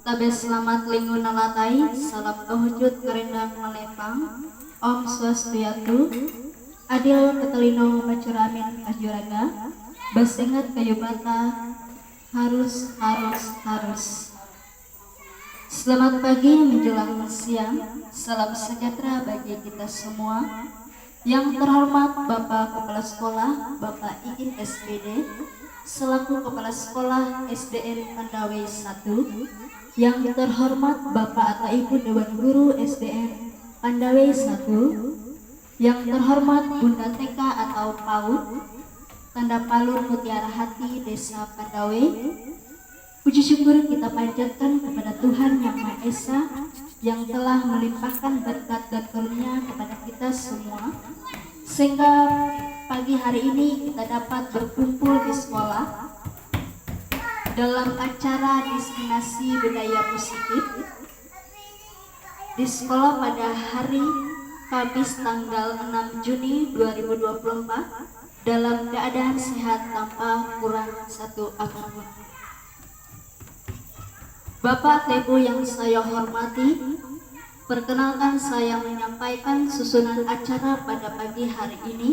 Tabe selamat lingkungan nalatai, salam kehujud kerendang melepang, Om Swastiatu, Adil ketelino macuramin kajuraga, Basengat kayu bata, harus. Selamat pagi menjelang siang, salam sejahtera bagi kita semua. Yang terhormat Bapak Kepala Sekolah, Bapak Ikin SPD, selaku Kepala Sekolah SDN Pandawe 1, yang terhormat Bapak atau Ibu Dewan Guru SDN Pandawe 1, yang terhormat Bunda TK atau PAUD, Tanda Palur Mutiara Hati Desa Pandawe. Puji syukur kita panjatkan kepada Tuhan Yang Maha Esa yang telah melimpahkan berkat dan karunia kepada kita semua, sehingga pagi hari ini kita dapat berkumpul di sekolah dalam acara destinasi budaya positif di sekolah pada hari Kamis tanggal 6 Juni 2024 dalam keadaan sehat tanpa kurang satu apapun. Bapak Ibu yang saya hormati, perkenalkan saya menyampaikan susunan acara pada pagi hari ini.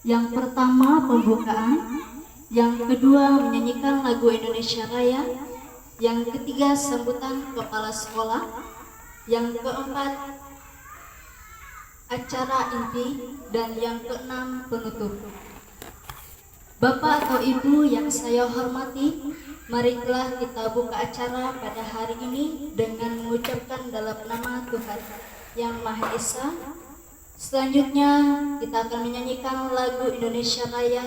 Yang pertama pembukaan, yang kedua menyanyikan lagu Indonesia Raya, yang ketiga sambutan kepala sekolah, yang keempat acara inti, dan yang keenam penutup. Bapak atau Ibu yang saya hormati, marilah kita buka acara pada hari ini dengan mengucapkan dalam nama Tuhan Yang Maha Esa. Selanjutnya kita akan menyanyikan lagu Indonesia Raya.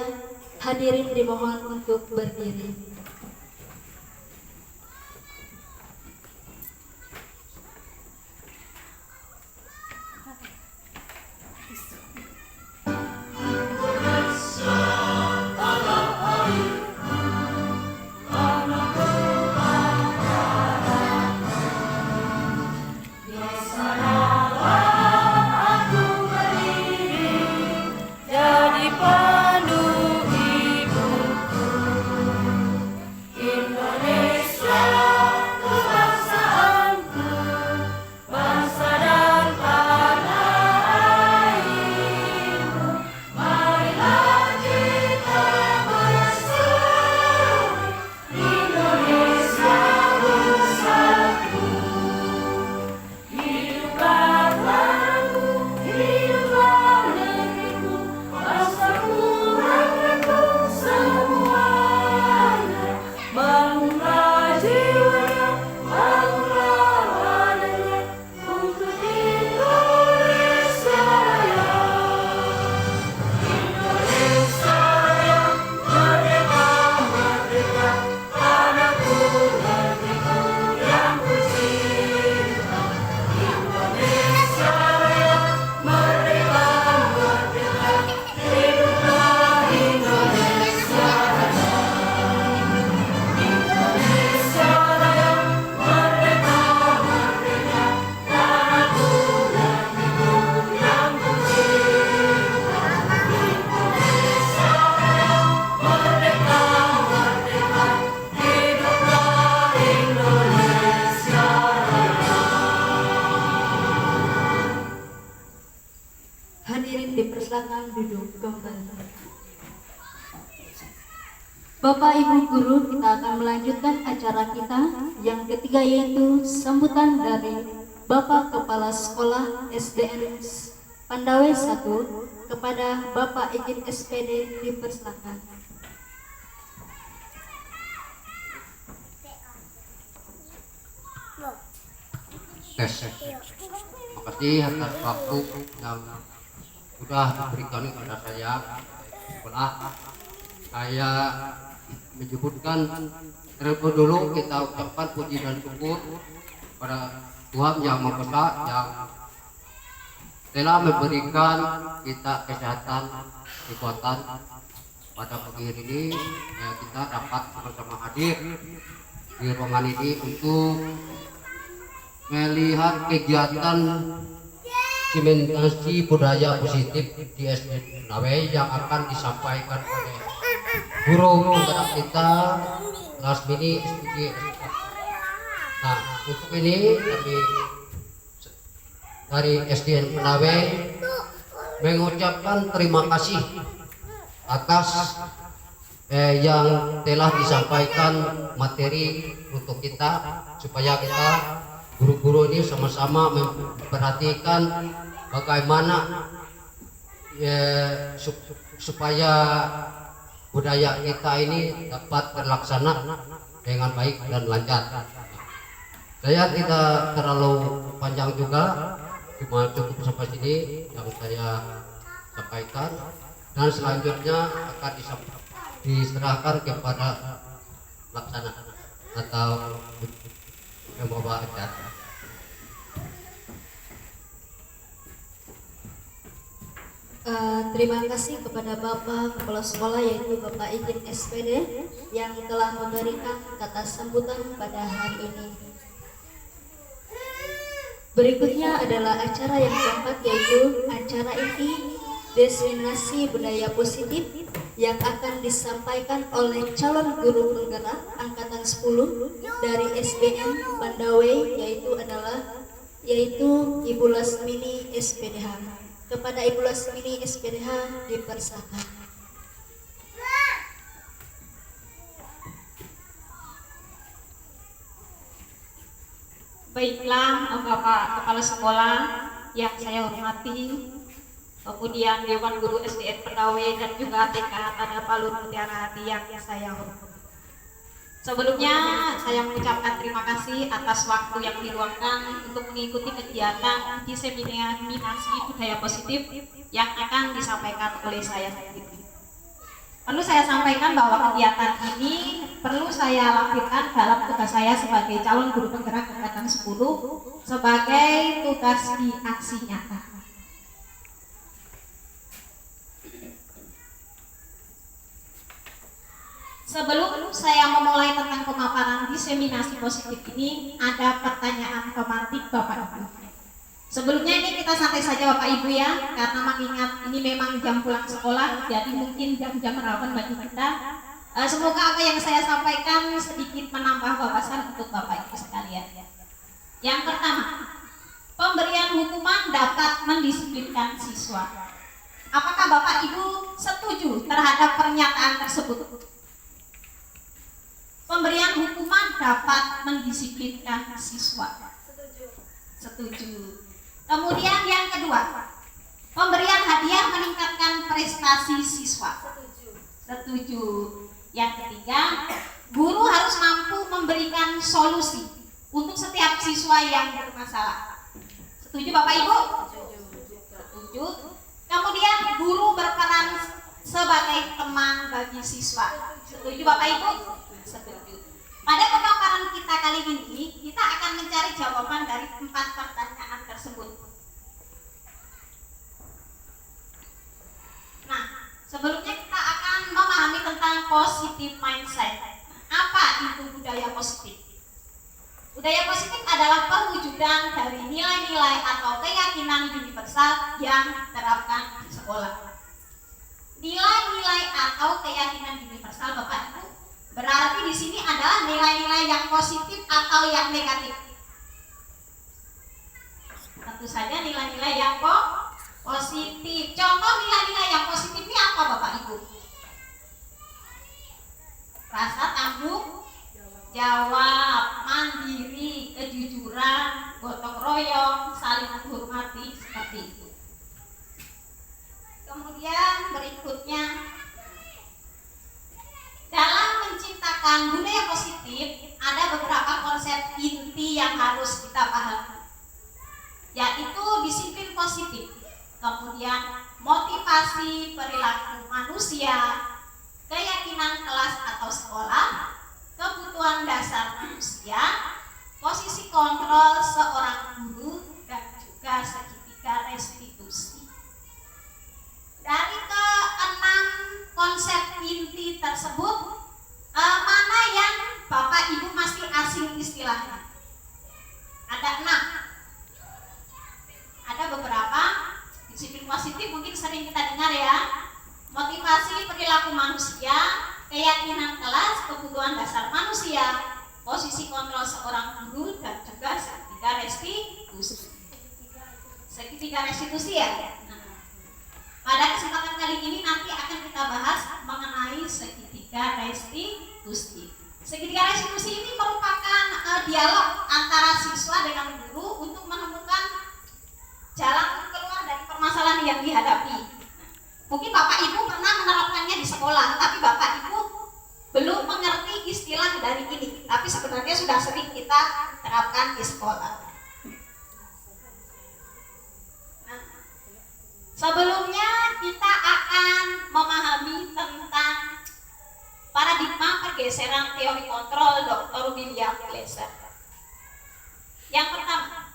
Hadirin dimohon untuk berdiri. Hadirin dipersilakan duduk kembali. Bapak Ibu Guru, kita akan melanjutkan acara kita yang ketiga, yaitu sambutan dari Bapak Kepala Sekolah SDN Pandawe 1 kepada Bapak Ikin SPD. Dipersilakan. Terima kasih atas waktu yang sudah diberikan kepada saya. Setelah saya menyebutkan terlebih dulu, kita ucapkan puji dan syukur pada Tuhan Yang Maha Esa yang telah memberikan kita kesehatan, kekuatan pada pagi hari ini. Kita dapat sama-sama hadir di ruangan ini untuk melihat kegiatan sementasi budaya positif di SD Pandawe yang akan disampaikan oleh guru penggerak kita Lasmini SPG. Nah, untuk ini kami dari SDN Penawe mengucapkan terima kasih atas yang telah disampaikan materi untuk kita, supaya kita guru-guru ini sama-sama memperhatikan bagaimana supaya budaya kita ini dapat terlaksana dengan baik dan lancar. Saya tidak terlalu panjang juga, cuma cukup sampai sini yang saya sampaikan, dan selanjutnya akan diserahkan kepada pelaksana atau pembawa acara. Terima kasih kepada Bapak Kepala Sekolah yaitu Bapak Ikin SPD yang telah memberikan kata sambutan pada hari ini. Berikutnya adalah acara yang keempat yaitu acara inti diseminasi budaya positif yang akan disampaikan oleh calon guru penggerak angkatan 10 dari SDN Pandawe yaitu Ibu Lasmini SPDH. Kepada Ibu Lasmini SPDH dipersilakan. Baiklah, Bapak Kepala Sekolah yang saya hormati, kemudian Dewan Guru SDN Penawe dan juga TK Tanda Palur Mutiara Hati yang saya hormati. Sebelumnya saya mengucapkan terima kasih atas waktu yang diluangkan untuk mengikuti kegiatan diseminasi budaya positif yang akan disampaikan oleh saya sendiri. Perlu saya sampaikan bahwa kegiatan ini perlu saya lakukan dalam tugas saya sebagai calon guru penggerak angkatan 10 sebagai tugas di aksi nyata. Sebelum saya memulai tentang pemaparan diseminasi positif ini, ada pertanyaan pemantik Bapak Ibu. Sebelumnya ini kita santai saja Bapak Ibu ya, karena mengingat ini memang jam pulang sekolah, jadi mungkin jam-jam rawan bagi kita. Semoga apa yang saya sampaikan sedikit menambah wawasan untuk Bapak Ibu sekalian. Yang pertama, pemberian hukuman dapat mendisiplinkan siswa. Apakah Bapak Ibu setuju terhadap pernyataan tersebut? Pemberian hukuman dapat mendisiplinkan siswa. Setuju. Kemudian yang kedua, pemberian hadiah meningkatkan prestasi siswa. Setuju. Yang ketiga, guru harus mampu memberikan solusi untuk setiap siswa yang bermasalah. Setuju Bapak Ibu? Setuju. Kemudian guru berperan sebagai teman bagi siswa. Setuju Bapak Ibu? Setuju. Pada pemaparan kita kali ini, kita akan mencari jawaban dari 4 pertanyaan tersebut. Nah, sebelumnya kita akan memahami tentang positive mindset. Apa itu budaya positif? Budaya positif adalah perwujudan dari nilai-nilai atau keyakinan universal yang diterapkan di sekolah. Nilai-nilai atau keyakinan universal Bapak Ibu berarti di sini adalah nilai-nilai yang positif atau yang negatif. Tentu saja nilai-nilai yang positif. Contoh nilai-nilai yang positif ini apa Bapak Ibu? Rasa tanggung jawab, mandiri, kejujuran, gotong royong, saling menghormati, seperti itu. Kemudian berikutnya, dalam menciptakan budaya positif ada beberapa konsep inti yang harus kita pahami, yaitu disiplin positif, kemudian motivasi perilaku manusia, keyakinan kelas atau sekolah, kebutuhan dasar manusia, posisi kontrol seorang guru, dan juga segitiga restitusi. Dari ke-6 konsep inti tersebut, mana yang Bapak Ibu masih asing istilahnya? Ada 6. Ada beberapa. Disiplin positif mungkin sering kita dengar ya. Motivasi perilaku manusia, keyakinan kelas, kebutuhan dasar manusia, posisi kontrol mengontrol seorang guru dan juga segitiga restitusi. Segitiga restitusi ya. Pada kesempatan kali ini nanti akan kita bahas mengenai segitiga restitusi. Segitiga restitusi ini merupakan dialog antara siswa dengan guru untuk menemukan jalan keluar dari permasalahan yang dihadapi. Mungkin Bapak Ibu pernah menerapkannya di sekolah, tapi Bapak Ibu belum mengerti istilah dari ini. Tapi sebenarnya sudah sering kita terapkan di sekolah. Nah, sebelumnya kita akan memahami tentang paradigma pergeseran teori kontrol Dr. William Glasser. Yang pertama,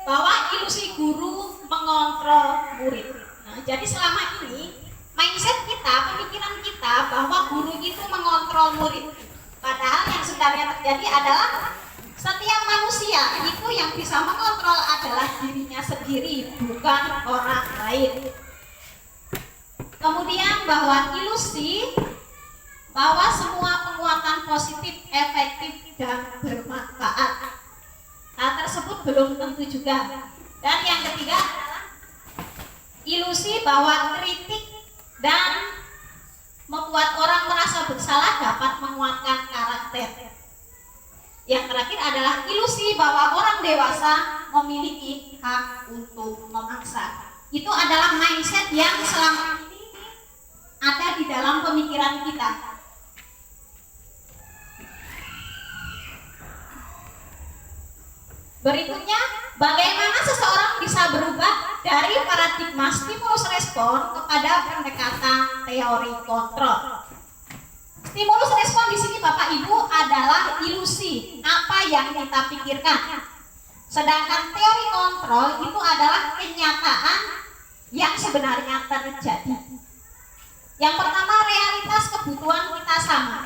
bahwa ilusi guru mengontrol murid. Nah, jadi selama ini mindset kita, pemikiran kita bahwa guru itu mengontrol murid. Padahal yang sebenarnya terjadi adalah setiap manusia itu yang bisa mengontrol adalah dirinya sendiri, bukan orang lain. Kemudian bahwa ilusi bahwa semua penguatan positif, efektif, dan bermanfaat. Hal tersebut belum tentu juga. Dan yang ketiga adalah ilusi bahwa kritik dan membuat orang merasa bersalah dapat menguatkan karakter. Yang terakhir adalah ilusi bahwa orang dewasa memiliki hak untuk memaksa. Itu adalah mindset yang selama ini ada di dalam pemikiran kita. Berikutnya, bagaimana seseorang bisa berubah dari paradigma stimulus respon kepada pendekatan teori kontrol. Stimulus respon di sini Bapak Ibu adalah ilusi, apa yang kita pikirkan. Sedangkan teori kontrol itu adalah kenyataan yang sebenarnya terjadi. Yang pertama, realitas kebutuhan kita sama.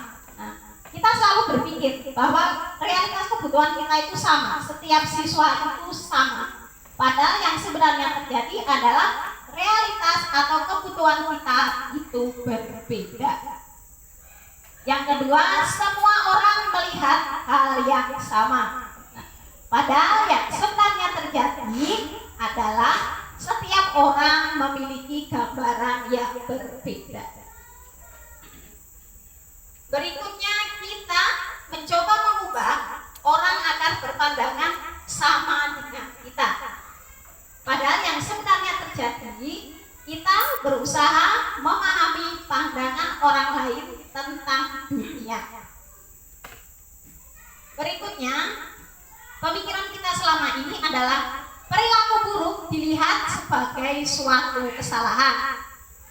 Kita selalu berpikir bahwa realitas kebutuhan kita itu sama, setiap siswa itu sama. Padahal yang sebenarnya terjadi adalah realitas atau kebutuhan kita itu berbeda. Yang kedua, semua orang melihat hal yang sama. Padahal yang sebenarnya terjadi adalah setiap orang memiliki gambaran yang berbeda. Berikutnya, kita mencoba mengubah orang agar berpandangan sama dengan kita. Padahal yang sebenarnya terjadi, kita berusaha memahami pandangan orang lain tentang dunia. Berikutnya, pemikiran kita selama ini adalah perilaku buruk dilihat sebagai suatu kesalahan.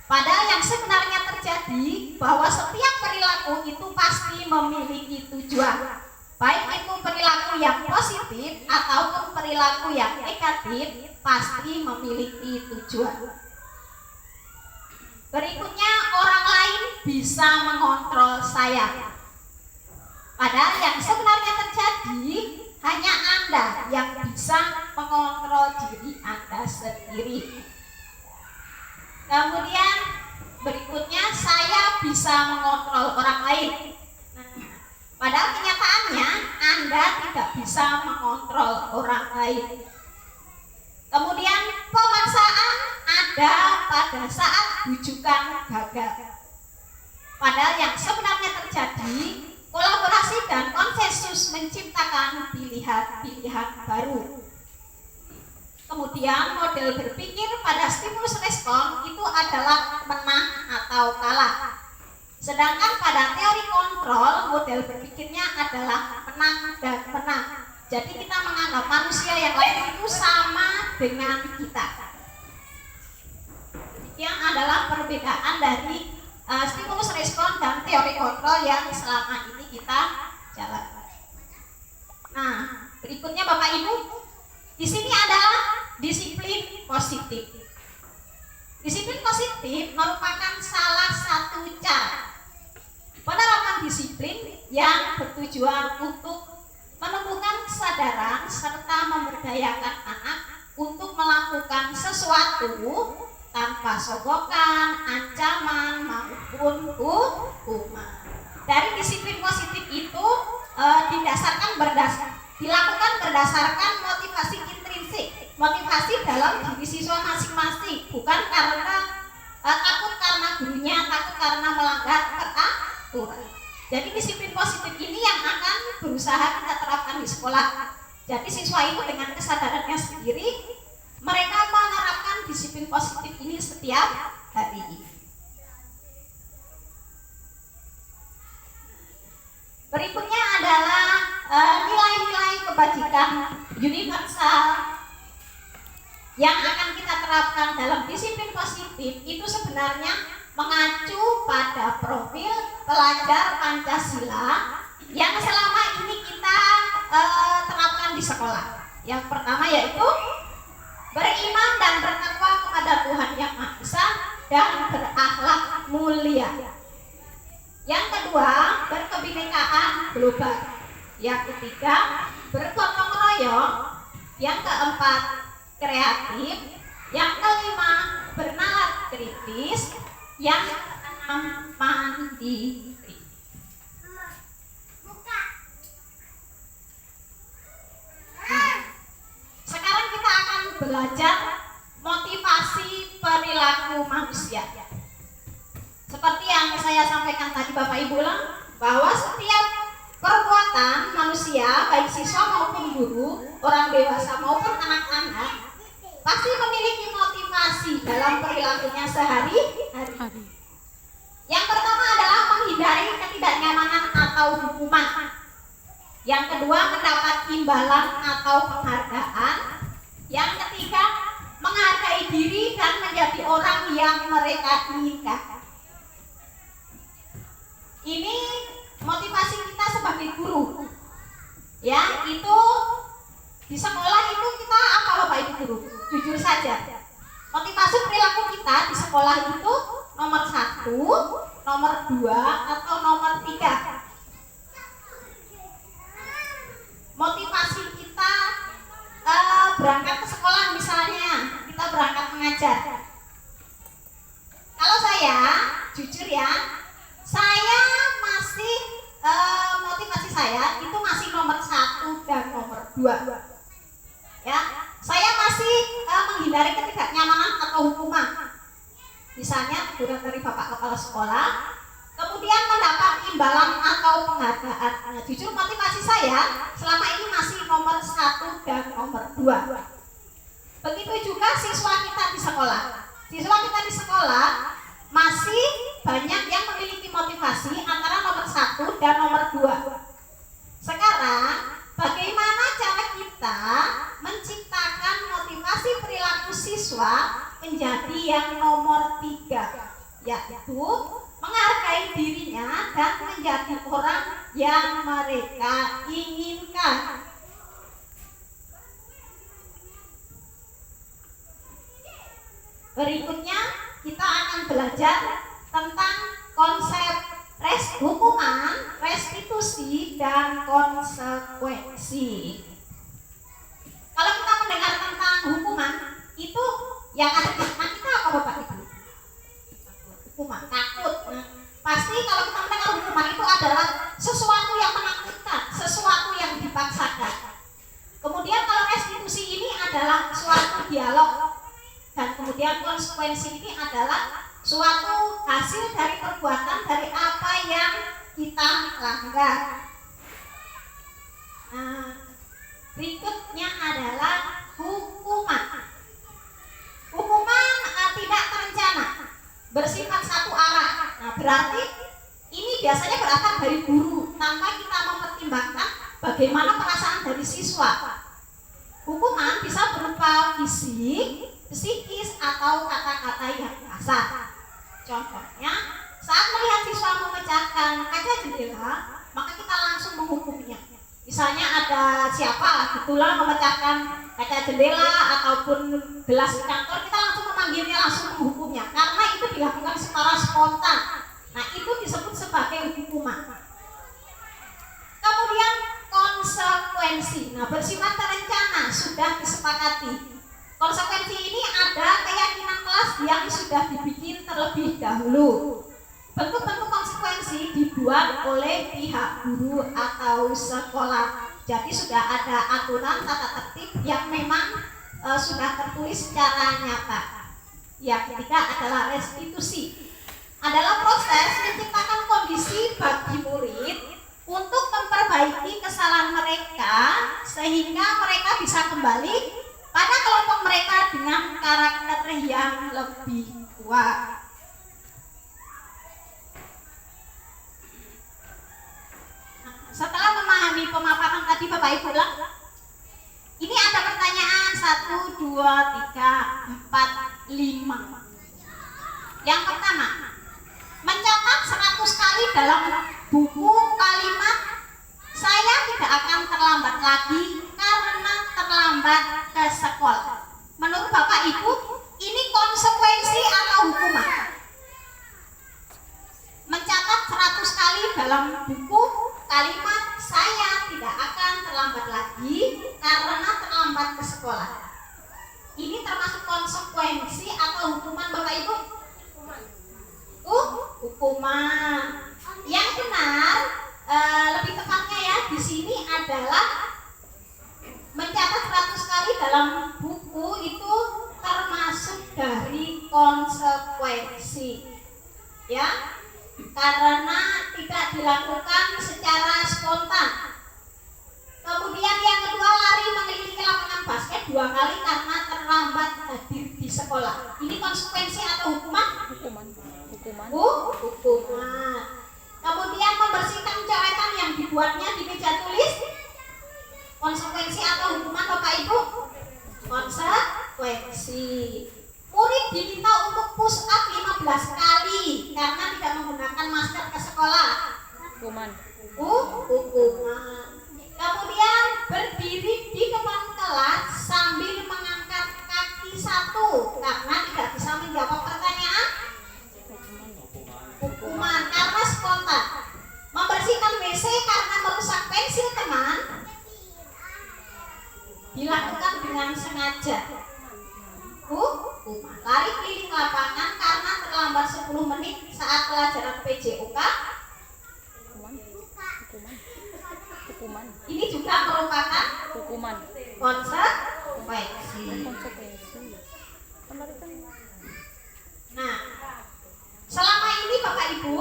Padahal yang sebenarnya terjadi bahwa setiap perilaku itu pasti memiliki tujuan. Baik itu perilaku yang positif ataupun perilaku yang negatif pasti memiliki tujuan. Berikutnya, orang lain bisa mengontrol saya. Padahal yang sebenarnya terjadi hanya Anda yang bisa mengontrol diri Anda sendiri. Kemudian berikutnya, saya bisa mengontrol orang lain. Padahal kenyataannya Anda tidak bisa mengontrol orang lain. Kemudian pemaksaan ada pada saat bujukan gagal. Padahal yang sebenarnya terjadi, kolaborasi dan konsensus menciptakan pilihan-pilihan baru. Kemudian model berpikir pada stimulus respon itu adalah menang atau kalah. Sedangkan pada teori kontrol, model berpikirnya adalah menang dan menang. Jadi kita menganggap manusia yang lain itu sama dengan kita. Yang adalah perbedaan dari stimulus respon dan teori kontrol yang selama ini kita jalankan. Nah, berikutnya Bapak Ibu, di sini adalah disiplin positif. Disiplin positif merupakan salah satu cara penerapan disiplin yang bertujuan untuk menumbuhkan kesadaran serta memberdayakan anak untuk melakukan sesuatu tanpa sogokan, ancaman maupun hukuman. Dari disiplin positif itu dilakukan berdasarkan motivasi intrinsik, motivasi dalam diri siswa masing-masing, bukan karena takut karena gurunya, takut karena melanggar peraturan. Jadi disiplin positif ini yang akan berusaha kita terapkan di sekolah. Jadi siswa itu dengan kesadarannya sendiri, mereka menerapkan disiplin positif ini setiap hari. Berikutnya adalah nilai-nilai kebajikan universal yang akan kita terapkan dalam disiplin positif. Itu sebenarnya mengacu pada profil pelajar Pancasila yang selama ini kita terapkan di sekolah. Yang pertama yaitu beriman dan bertakwa kepada Tuhan Yang Maha Esa dan berakhlak mulia. Yang kedua, berkebinekaan global. Yang ketiga, bergotong royong. Yang keempat, kreatif. Yang kelima, bernalar kritis. Yang keenam, mandiri. Sekarang kita akan belajar motivasi perilaku manusia. Seperti yang saya sampaikan tadi Bapak Ibu bahwa setiap perbuatan manusia, baik siswa maupun guru, orang dewasa maupun anak-anak, pasti memiliki motivasi dalam perilakunya sehari-hari. Yang pertama adalah menghindari ketidaknyamanan atau hukuman. Yang kedua, mendapat imbalan atau penghargaan. Yang ketiga, menghargai diri dan menjadi orang yang mereka inginkan. Ini motivasi kita sebagai guru. Ya, itu di sekolah itu kita apa Bapak Ibu guru? Jujur saja. Motivasi perilaku kita di sekolah itu nomor 1, nomor 2, atau nomor 3. Motivasi kita berangkat ke sekolah misalnya, kita berangkat mengajar. Kalau saya, jujur ya, saya masih motivasi saya itu masih nomor 1 dan nomor 2. Ya, saya masih menghindari ketidaknyamanan atau hukuman. Misalnya teguran dari Bapak Kepala Sekolah, kemudian mendapat imbalan atau penghargaan. Nah, jujur motivasi saya selama ini masih nomor 1 dan nomor 2. Begitu juga siswa kita di sekolah. Siswa kita di sekolah masih banyak yang memiliki motivasi antara nomor 1 dan nomor 2. Sekarang, bagaimana cara kita menciptakan motivasi perilaku siswa menjadi yang nomor 3, yaitu menghargai dirinya dan menjadi orang yang mereka inginkan. Berikutnya kita akan belajar tentang konsep hukuman, restitusi, dan konsekuensi. Kalau kita mendengar tentang hukuman, itu yang ada di benak kita apa Bapak Ibu? Hukuman, takut. Nah, pasti kalau kita mendengar hukuman itu adalah sesuatu yang menakutkan, sesuatu yang dipaksakan. Kemudian kalau restitusi ini adalah suatu dialog, dan kemudian konsekuensi ini adalah suatu hasil dari perbuatan dari apa yang kita langgar. Nah, berikutnya adalah hukuman. Hukuman tidak terencana, bersifat satu arah. Nah, berarti ini biasanya berasal dari guru tanpa kita mempertimbangkan bagaimana perasaan dari siswa. Hukuman bisa berupa fisik, psikis, atau kata-kata yang kasar. Contohnya, saat melihat siswa memecahkan kaca jendela, maka kita langsung menghukumnya. Misalnya ada siapa gitulah memecahkan kaca jendela ataupun gelas di kantor, kita langsung memanggilnya, langsung menghukumnya, karena itu dilakukan secara spontan. Nah, itu disebut sebagai hukuman. Kemudian konsekuensi, nah bersifat terencana, sudah disepakati. Konsekuensi ini ada keyakinan kelas yang sudah dibikin terlebih dahulu. Bentuk-bentuk konsekuensi konsekuensi dibuat oleh pihak guru atau sekolah. Jadi sudah ada aturan tata tertib yang memang sudah tertulis secara nyata. Yang ketiga adalah restitusi. Adalah proses menciptakan kondisi bagi murid untuk memperbaiki kesalahan mereka sehingga mereka bisa kembali pada kelompok mereka dengan karakter yang lebih kuat. Setelah memahami pemaparan tadi Bapak Ibu ulang, ini ada pertanyaan 1, 2, 3, 4, 5. Yang pertama, mencatat 100 kali dalam buku kalimat saya tidak akan terlambat lagi karena terlambat ke sekolah. Menurut Bapak Ibu, ini konsekuensi atau hukuman? Mencatat 100 kali dalam buku kalimat saya tidak akan terlambat lagi karena terlambat ke sekolah. Ini termasuk konsekuensi atau hukuman Bapak Ibu? Hukuman. Yang benar lebih tepatnya ya di sini adalah mencatat 100 kali dalam buku itu termasuk dari konsekuensi. Ya. Karena tidak dilakukan secara spontan. Kemudian yang kedua, lari mengelilingi lapangan basket 2 kali karena terlambat hadir di sekolah. Ini konsekuensi atau hukuman? Hukuman. Kemudian membersihkan coretan yang dibuatnya di meja tulis. Konsekuensi atau hukuman Bapak Ibu? Konsekuensi. Murid diminta untuk push up 15 kali karena tidak menggunakan masker ke sekolah. Hukuman. Kemudian berdiri di depan kelas sambil mengangkat kaki 1 karena tidak bisa menjawab pertanyaan. Hukuman karena spontan. Membersihkan WC karena merusak pensil teman dilakukan dengan sengaja. Hukuman. Lari keliling lapangan karena terlambat 10 menit saat pelajaran PJOK. Hukuman. Ini juga merupakan hukuman. Konsekuensi. Nah, selama ini Bapak Ibu,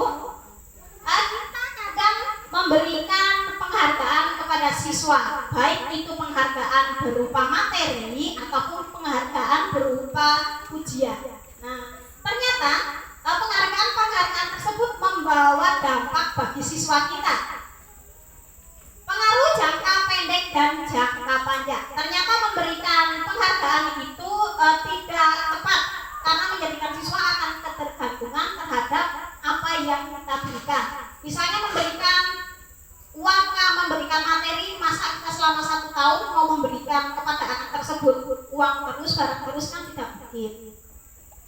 kita kadang memberikan penghargaan kepada siswa, baik itu penghargaan berupa materi ataupun penghargaan berupa pujian. Nah, ternyata penghargaan tersebut membawa dampak bagi siswa kita. Pengaruh jangka pendek dan jangka panjang. Ternyata memberikan penghargaan itu tidak tepat karena menjadikan siswa akan ketergantungan terhadap apa yang kita berikan. Misalnya memberikan uang, memberikan materi, masa kita selama 1 tahun mau memberikan kepada anak tersebut uang terus, barang terus kan tidak mungkin.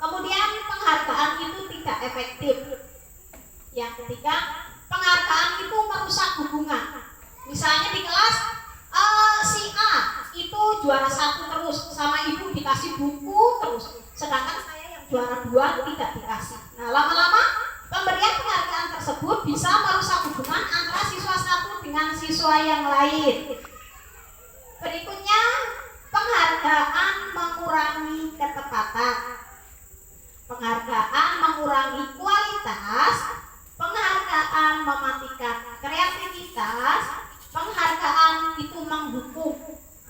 Kemudian penghargaan itu tidak efektif. Yang ketiga, penghargaan itu merusak hubungan. Misalnya di kelas si A itu juara 1 terus, sama ibu dikasih buku terus, sedangkan saya yang juara 2 tidak dikasih. Nah, lama-lama pemberian penghargaan tersebut bisa merusak hubungan antara siswa satu dengan siswa yang lain. Berikutnya, penghargaan mengurangi ketepatan. Penghargaan mengurangi kualitas, penghargaan mematikan kreativitas, penghargaan itu menghukum.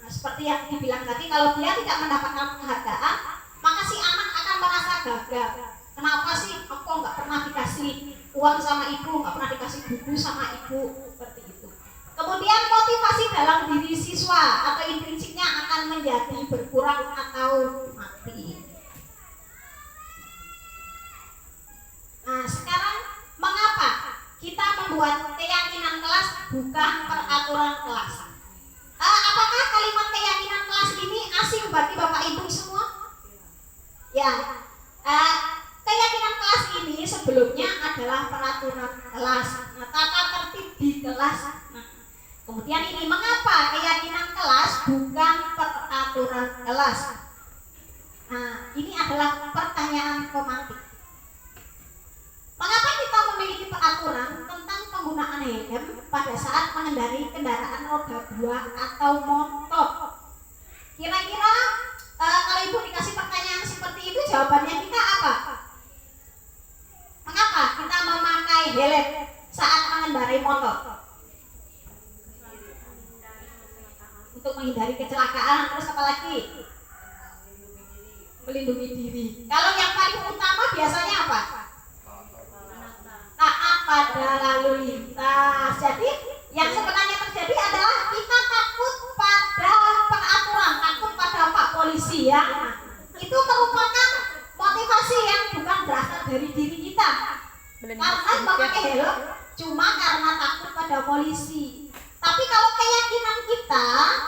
Nah, seperti yang dibilang tadi, kalau dia tidak mendapatkan penghargaan, maka si anak akan merasa gagal. Kenapa sih aku nggak pernah dikasih uang sama ibu, nggak pernah dikasih buku sama ibu, seperti itu. Kemudian motivasi dalam diri siswa atau intrinsiknya akan menjadi berkurang atau mati. Nah, sekarang mengapa kita membuat keyakinan kelas bukan peraturan kelas? Apakah kalimat keyakinan kelas ini asing bagi Bapak Ibu semua? Ya, keyakinan kelas ini sebelumnya adalah peraturan kelas, tata tertib di kelas. Nah, kemudian ini mengapa keyakinan kelas bukan peraturan kelas? Nah, ini adalah pertanyaan pemantik. Mengapa kita memiliki peraturan tentang penggunaan helm pada saat mengendarai kendaraan roda 2 atau motor. Kira-kira kalau Ibu dikasih pertanyaan seperti itu, jawabannya kita apa? Mengapa kita memakai helm saat mengendarai motor? Untuk menghindari kecelakaan, terus apa lagi? Melindungi diri. Kalau yang paling utama biasanya apa? Taat pada lalu lintas. Jadi yang sebenarnya terjadi adalah kita takut pada peraturan, takut pada Pak Polisi ya. Itu merupakan motivasi yang bukan berasal dari diri kita. Karena memakai helm cuma karena takut pada polisi. Tapi kalau keyakinan kita,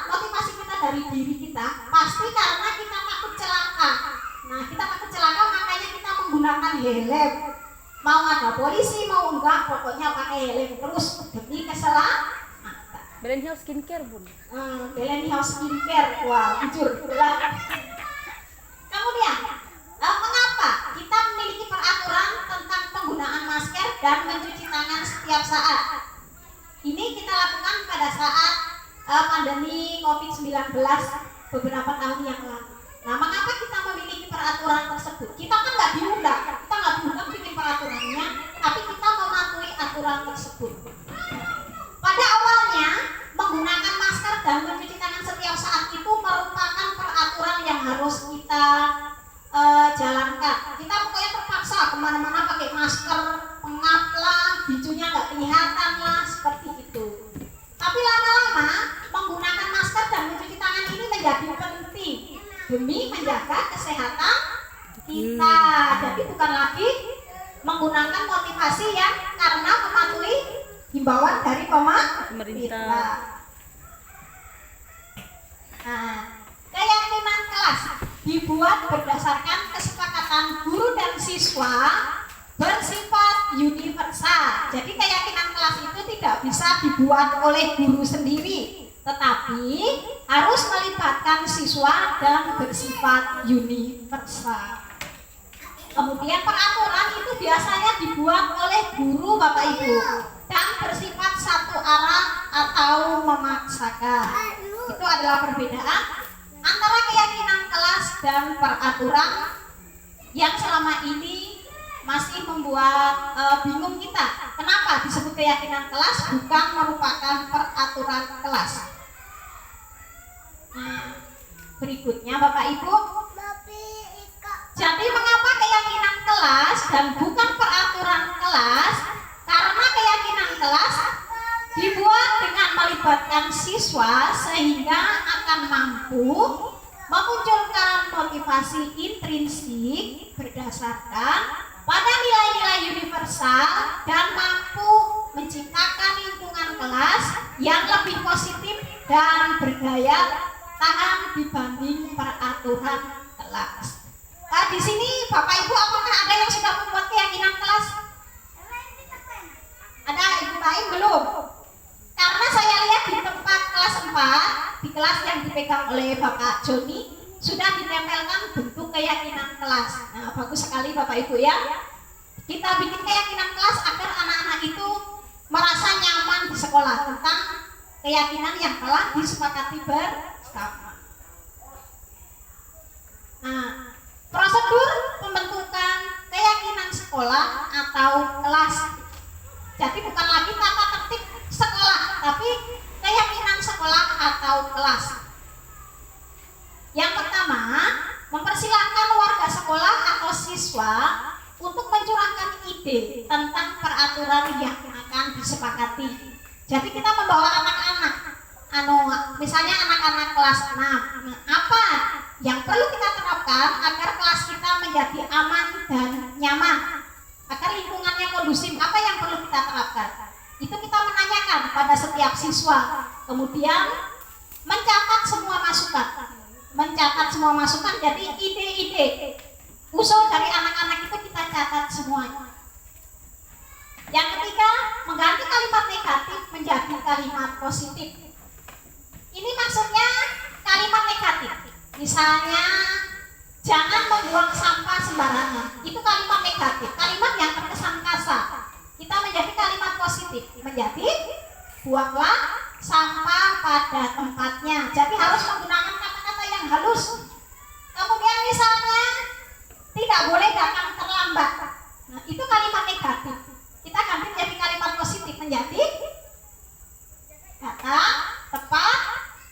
motivasi kita dari diri kita, pasti karena kita takut celaka. Nah, kita takut celaka makanya kita menggunakan helm. Mau ada polisi, mau enggak, pokoknya pakai helm terus demi keselamatan. Belen Hill skincare bun. Belen Hill skincare, wah jujur lah. Kemudian, mengapa kita memiliki peraturan tentang penggunaan masker dan mencuci tangan setiap saat? Ini kita lakukan pada saat pandemi COVID-19 beberapa tahun yang lalu. Nah, mengapa kita memiliki peraturan tersebut? Kita kan nggak diundang bikin peraturannya, tapi kita mematuhi aturan tersebut. Pada awalnya, menggunakan masker dan mencuci tangan setiap saat itu merupakan peraturan yang harus kita jalankan. Kita pokoknya terpaksa kemana-mana pakai masker, pengap lah, bijunya nggak kelihatan lah, seperti itu. Tapi lama-lama menggunakan masker dan mencuci tangan ini menjadi penting demi menjaga kesehatan kita. Jadi bukan lagi menggunakan motivasi yang karena mematuhi himbauan dari pemerintah. Nah, keyakinan kelas dibuat berdasarkan kesepakatan guru dan siswa bersifat universal. Jadi keyakinan kelas itu tidak bisa dibuat oleh guru sendiri, tetapi harus melibatkan siswa dan bersifat universal. Kemudian peraturan itu biasanya dibuat oleh guru Bapak Ibu dan bersifat satu arah atau memaksakan. Itu adalah perbedaan antara keyakinan kelas dan peraturan yang selama ini masih membuat bingung kita. Kenapa disebut keyakinan kelas bukan merupakan peraturan kelas? Nah, berikutnya Bapak Ibu, jadi mengapa keyakinan kelas dan bukan peraturan kelas? Karena keyakinan kelas dibuat dengan melibatkan siswa sehingga akan mampu memunculkan motivasi intrinsik berdasarkan pada nilai-nilai universal dan mampu menciptakan lingkungan kelas yang lebih positif dan berdaya tahan dibanding peraturan kelas. Di sini Bapak Ibu, apakah ada yang sudah membuat keyakinan kelas? Ada Ibu lain belum? Karena saya lihat di tempat kelas 4, di kelas yang dipegang oleh Bapak Joni, sudah ditempelkan bentuk keyakinan kelas. Nah, bagus sekali Bapak Ibu ya. Kita bikin keyakinan kelas agar anak-anak itu merasa nyaman di sekolah tentang keyakinan yang telah disepakati bersama. Nah, prosedur pembentukan keyakinan sekolah atau kelas. Jadi bukan lagi tata tertib sekolah, tapi keyakinan sekolah atau kelas. Yang pertama, mempersilahkan warga sekolah atau siswa untuk mencurahkan ide tentang peraturan yang akan disepakati. Jadi kita membawa anak-anak, misalnya anak-anak kelas 6, apa yang perlu kita terapkan agar kelas kita menjadi aman dan nyaman, agar lingkungannya kondusif, apa yang perlu kita terapkan? Itu kita menanyakan pada setiap siswa, kemudian mencatat semua masukan, jadi ide-ide usul dari anak-anak itu kita catat semuanya. Yang ketiga, mengganti kalimat negatif menjadi kalimat positif. Ini maksudnya kalimat negatif, misalnya jangan membuang sampah sembarangan, itu kalimat negatif, kalimat yang terkesan kasar. Kita menjadi positif menjadi buanglah sampah pada tempatnya. Jadi harus menggunakan kata-kata yang halus. Kemudian misalnya tidak boleh datang terlambat. Nah, itu kalimat negatif. Kita ganti menjadi kalimat positif menjadi datang tepat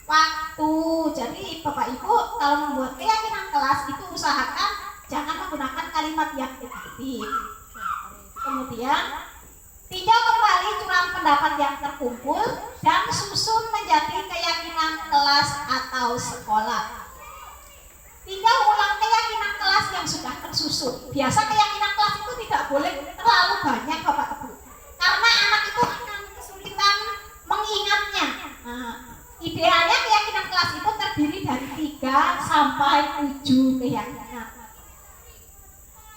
waktu. Jadi Bapak Ibu kalau membuat keyakinan kelas itu usahakan jangan menggunakan kalimat yang negatif. Kemudian tinjau kembali curahan pendapat yang terkumpul dan susun menjadi keyakinan kelas atau sekolah. Tinjau ulang keyakinan kelas yang sudah tersusun. Biasa keyakinan kelas itu tidak boleh terlalu banyak Bapak Ibu, karena anak itu akan kesulitan mengingatnya. Nah, idealnya keyakinan kelas itu terdiri dari 3 sampai 7 keyakinan.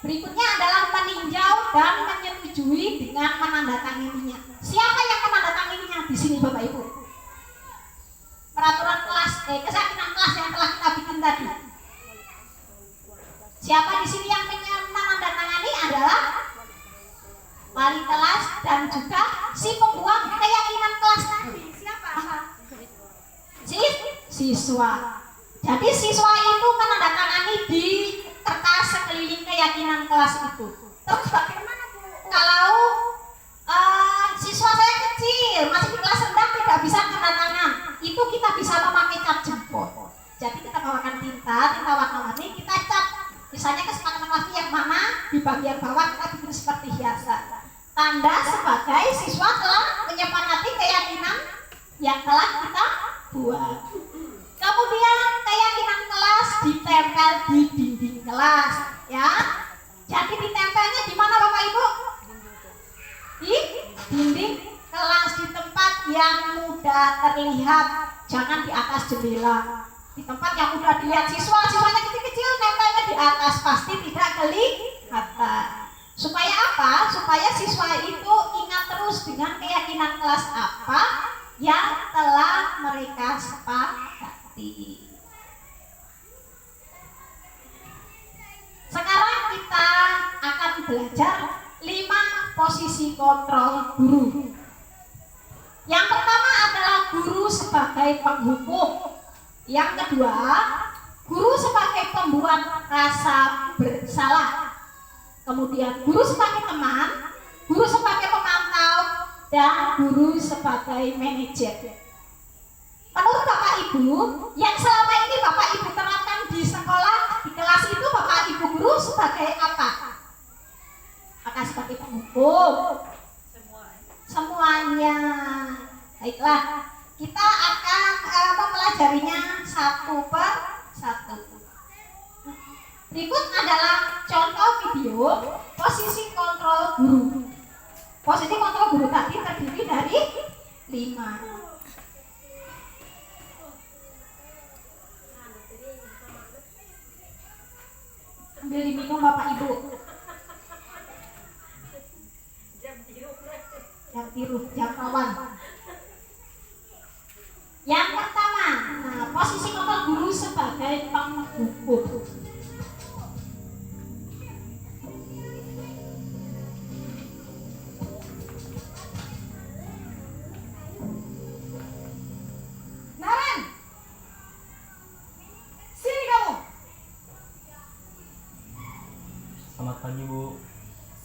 Berikutnya adalah meninjau dan menyetujui dengan menandatanganinya. Siapa yang menandatanganinya di sini Bapak Ibu? Peraturan kelas, keyakinan kelas yang telah kita bikin tadi. Siapa di sini yang menandatangani adalah wali kelas dan juga si pembuat keyakinan kelas tadi. Siapa? Siswa. Jadi siswa itu menandatangani di kertas sekeliling keyakinan kelas itu. Terus bagaimana Bu? Kalau siswa saya kecil, masih di kelas rendah tidak bisa tanda tangan, itu kita bisa memakai cap jempol. Jadi kita bawakan tinta warna-warni, kita cap. Misalnya kesepakatan kelasnya yang mana, di bagian bawah kita bikin seperti hiasan. Tanda sebagai siswa telah menyepakati keyakinan yang telah kita buat. Kemudian keyakinan kelas ditempel di dinding kelas, ya. Jadi ditempelnya di mana Bapak Ibu? Di dinding kelas, di tempat yang mudah terlihat, jangan di atas jendela. Di tempat yang mudah dilihat siswanya kecil-kecil, nempelnya di atas, pasti tidak kelihatan. Supaya apa? Supaya siswa itu ingat terus dengan keyakinan kelas apa yang telah mereka sepakati. Sekarang kita akan belajar 5 posisi kontrol guru. Yang pertama adalah guru sebagai penghukum. Yang kedua, guru sebagai pembuat rasa bersalah. Kemudian guru sebagai teman, guru sebagai pemantau, dan guru sebagai manajer. Menurut Bapak Ibu, yang selama ini Bapak Ibu terapkan di sekolah, di kelas itu Bapak Ibu guru sebagai apa? Apakah sebagai penghukum? Semuanya. Baiklah, kita akan mempelajarinya satu per satu. Berikut adalah contoh video posisi kontrol guru. Posisi kontrol guru tadi terdiri dari 5. Ambil diminum Bapak Ibu. Jam biru, jam kawan. Yang pertama, posisi kontrol guru sebagai penghukum. Naren, sini kamu. Selamat pagi, Bu.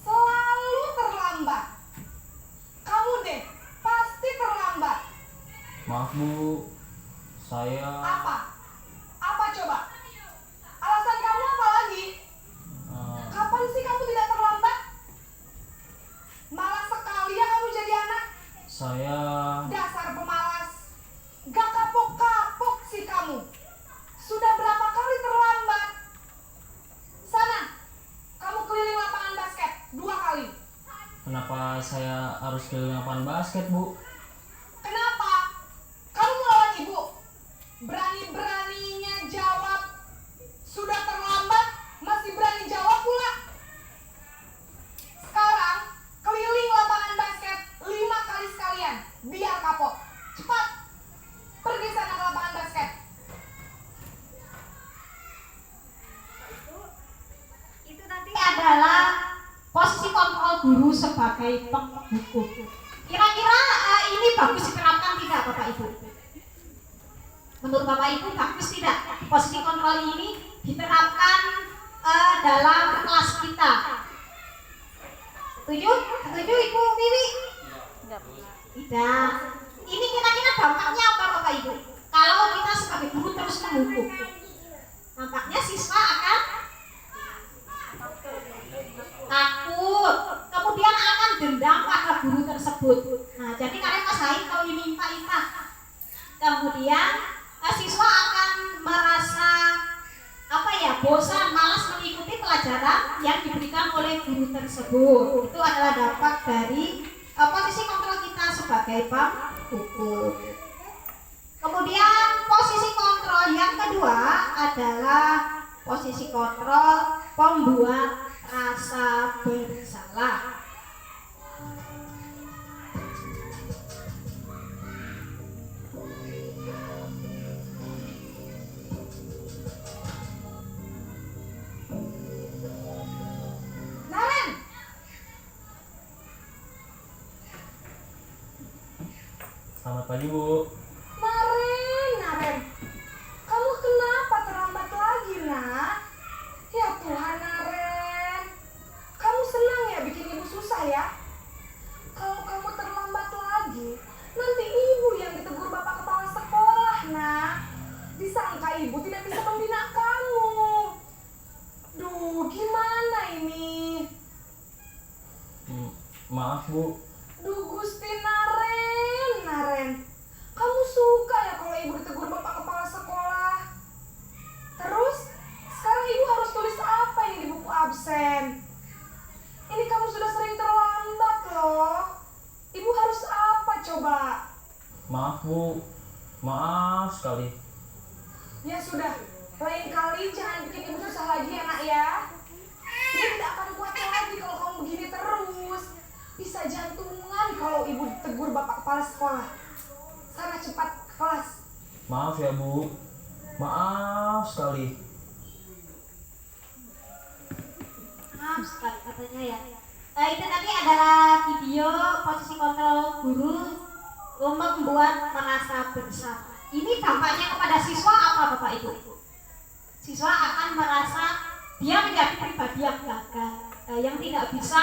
Selalu terlambat. Kamu deh, pasti terlambat. Maaf, Bu. Saya Apa? Apa coba? Alasan kamu apa lagi? Kapan sih kamu tidak terlambat? Malas sekali ya kamu jadi anak. saya Dasar pemalas. Gak kapok-kapok sih kamu. Sudah berapa kali terlambat? Sana, kamu keliling lapangan basket 2 kali. kenapa saya harus keliling lapangan basket, Bu? Kenapa? Kamu melawan ibu. Berani-beraninya jawab. Sudah terlambat, masih berani jawab pula. Sekarang, keliling lapangan basket 5 kali sekalian. Biar kapok. Cepat. Pergi sana ke lapangan basket. Itu tadi adalah posisi kontrol guru sebagai penghukum. Kira-kira ini bagus diterapkan tidak Bapak Ibu? Menurut Bapak Ibu bagus tidak posisi kontrol ini diterapkan dalam kelas kita? Setuju? Setuju Ibu Wiwi? Enggak. Tidak. Ini kira-kira dampaknya apa Bapak Ibu? Kalau kita sebagai guru terus menghukum, nampaknya siswa akan takut, kemudian akan dendam pada guru tersebut. Nah, jadi kalian rasain kalau ini impa-impa, kemudian siswa akan merasa bosan, malas mengikuti pelajaran yang diberikan oleh guru tersebut. Itu adalah dampak dari posisi kontrol kita sebagai penghukum. Kemudian posisi kontrol yang kedua adalah posisi kontrol pembuat rasa bersalah. Naren, Selamat pagi, Bu. Naren, kamu kenapa terlambat lagi, nak? Ya Tuhan, Naren, kamu senang ya bikin ibu susah ya? Kalau kamu terlambat lagi, nanti ibu yang ditegur bapak kepala sekolah, nak. Disangka ibu tidak bisa membina kamu. Duh, gimana ini? Maaf, Bu. Duh, Gusti Naren, kamu suka ya kalau ibu ditegur bapak kepala sekolah? Terus, sekarang ibu harus tulis apa ini di buku absen? Ini kamu sudah sering terlambat loh. Ibu harus apa coba? Maaf, Bu. Maaf sekali. Ya sudah, lain kali jangan bikin ibu susah lagi ya, nak ya. Ibu tidak akan kuat lagi kalau kamu begini terus. Bisa jantungan kalau ibu ditegur bapak kepala sekolah. Sana cepat ke kelas. Maaf ya, Bu. Maaf sekali. maaf sekali katanya ya. Itu tadi adalah video posisi kontrol guru membuat merasa bersalah. Ini dampaknya kepada siswa apa Bapak Ibu? Siswa akan merasa dia menjadi pribadi yang gagal, yang tidak bisa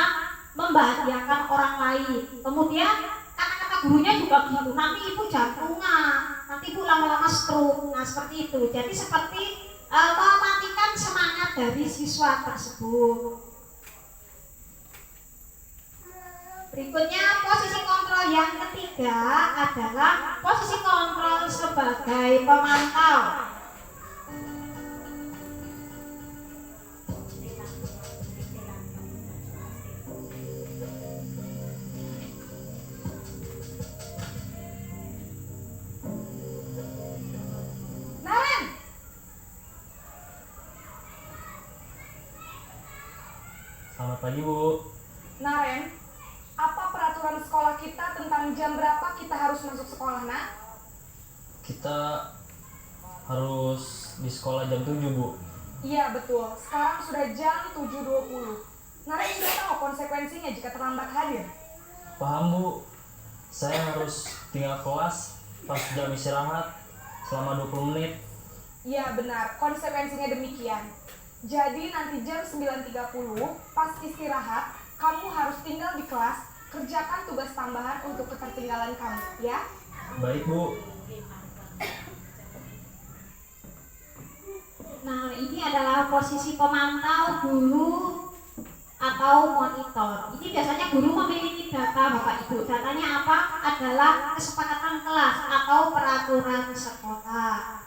membahagiakan orang lain. Kemudian kata-kata gurunya juga gitu, nanti ibu jantungan, nanti ibu lama-lama stroke. Nah seperti itu. Jadi seperti mematikan semangat dari siswa tersebut. Berikutnya posisi kontrol yang ketiga adalah posisi kontrol sebagai pemantau. Naren, Selamat pagi, Bu. Naren, apa peraturan sekolah kita tentang jam berapa kita harus masuk sekolah, nak? Kita harus di sekolah jam 7, Bu. Iya betul, sekarang sudah jam 7.20. Naren sudah tahu konsekuensinya jika terlambat hadir. Paham, Bu. Saya harus tinggal kelas pas jam istirahat selama 20 menit. Iya benar, konsekuensinya demikian. Jadi nanti jam 9.30 pas istirahat, kamu harus tinggal di kelas, kerjakan tugas tambahan untuk ketertinggalan kamu, ya? Baik, Bu. Nah, ini adalah posisi pemantau guru atau monitor. Ini biasanya guru memiliki data Bapak Ibu. Datanya apa? Adalah kesepakatan kelas atau peraturan sekolah.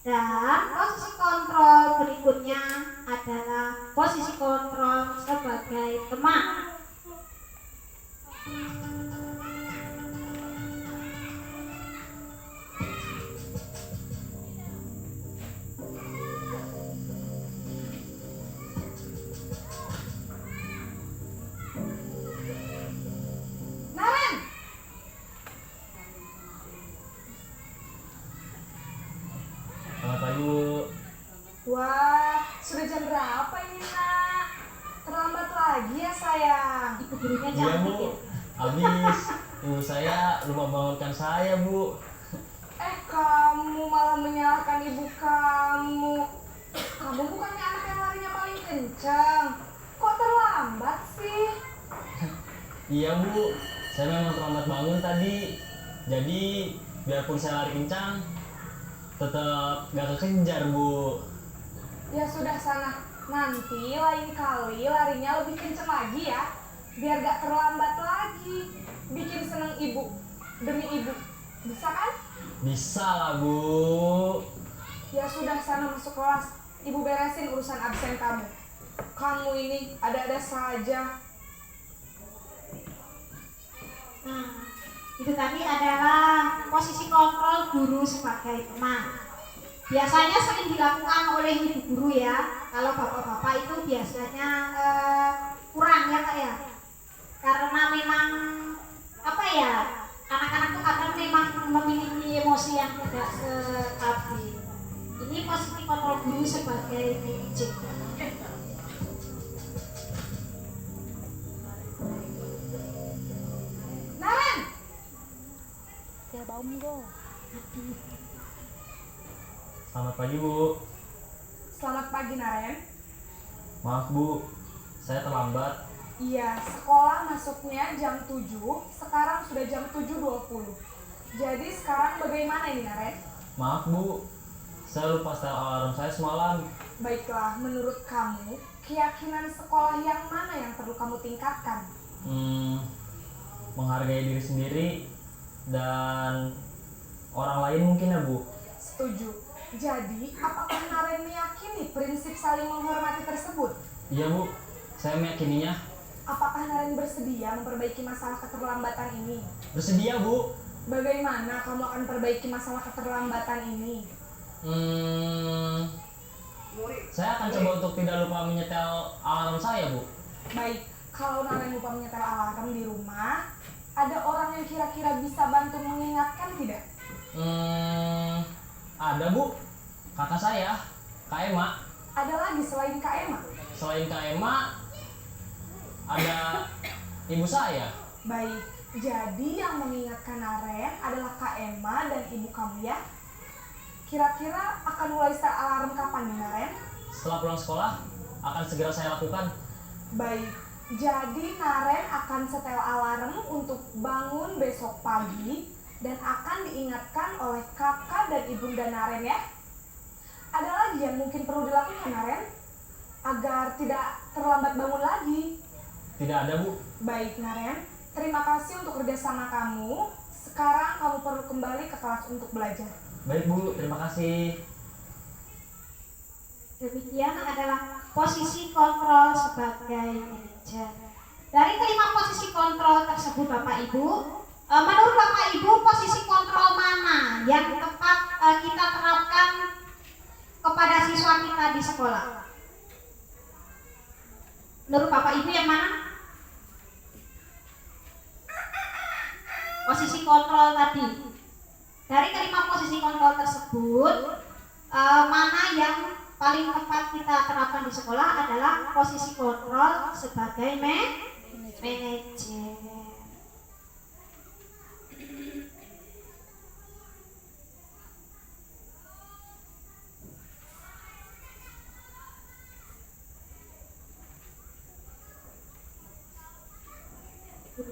Dan posisi kontrol berikutnya adalah posisi kontrol sebagai teman. Naren, Selamat pagi, Bu. wah, sudah jam berapa ini, nak? Terlambat lagi ya, sayang. Ibu gurunya Iya, Bu. cantik ya. Habis. Ibu saya lupa bangunkan saya, Bu. Kamu malah menyalahkan ibu kamu. Kamu bukannya anak yang larinya paling kencang. Kok terlambat sih? Iya, Bu. Saya memang terlambat bangun tadi. Jadi, biarpun saya lari kencang, tetap gak kekejar, Bu. Ya sudah sana. Nanti lain kali larinya lebih kencang lagi ya. Biar gak terlambat lagi. Bikin seneng ibu. Demi ibu. Bisa kan? Bisa lah, Bu. Ya sudah sana masuk kelas. Ibu beresin urusan absen kamu. Kamu ini ada-ada saja. Nah, itu tadi adalah posisi kontrol guru sebagai teman. Biasanya sering dilakukan oleh ibu guru ya. Kalau bapak-bapak itu biasanya kurang ya Kak ya. Karena memang apa ya, anak-anak itu kadang memang memiliki emosi yang tidak stabil. Ini posisi kontrol guru sebagai manajer. Naren! Ya baum go. Selamat pagi, Bu. Selamat pagi Naren. Maaf, Bu. Saya terlambat. Iya, sekolah masuknya jam 7, sekarang sudah jam 7.20. Jadi sekarang bagaimana ini Naren? Maaf, Bu. Saya lupa setel alarm saya semalam. Baiklah, menurut kamu, keyakinan sekolah yang mana yang perlu kamu tingkatkan? Menghargai diri sendiri dan orang lain mungkin ya, Bu. Setuju. Jadi, apakah Naren meyakini prinsip saling menghormati tersebut? Iya, Bu. Saya meyakininya. Apakah Naren bersedia memperbaiki masalah keterlambatan ini? Bersedia, Bu. Bagaimana kamu akan perbaiki masalah keterlambatan ini? Saya akan coba untuk tidak lupa menyetel alarm saya, Bu. Baik, kalau Naren lupa menyetel alarm di rumah, ada orang yang kira-kira bisa bantu mengingatkan tidak? Ada, Bu. Kakak saya, Kak Ema. Ada lagi selain Kak Emma? Selain Kak Ema, ada ibu saya. Baik, jadi yang mengingatkan Naren adalah Kak Emma dan ibu kamu ya? Kira-kira akan mulai start alarm kapan nih Naren? Setelah pulang sekolah, akan segera saya lakukan. Baik, jadi Naren akan setel alarm untuk bangun besok pagi dan akan diingatkan oleh kakak dan ibunda Naren ya. Ada lagi yang mungkin perlu dilakukan Naren agar tidak terlambat bangun lagi? Tidak ada, Bu. Baik Naren, terima kasih untuk kerjasama kamu. Sekarang kamu perlu kembali ke kelas untuk belajar. Baik, Bu. Terima kasih. Demikian adalah posisi kontrol sebagai manajer. Dari kelima posisi kontrol tersebut Bapak Ibu, menurut Bapak Ibu posisi kontrol mana yang tepat kita terapkan kepada siswa kita di sekolah? Menurut Bapak Ibu yang mana? Posisi kontrol tadi. Dari kelima posisi kontrol tersebut, mana yang paling tepat kita terapkan di sekolah adalah posisi kontrol sebagai manajer.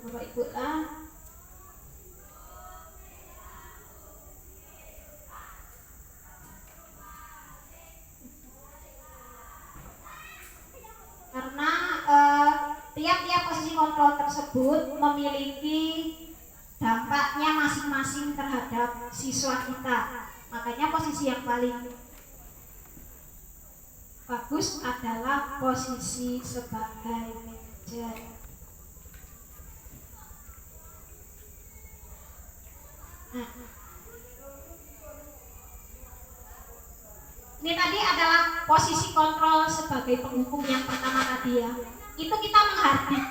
Bapak Ibu karena tiap-tiap posisi kontrol tersebut memiliki dampaknya masing-masing terhadap siswa kita. Makanya posisi yang paling bagus adalah posisi sebagai manajer. Nah, ini tadi adalah posisi kontrol sebagai penghukum yang pertama tadi ya. Itu kita menghardik,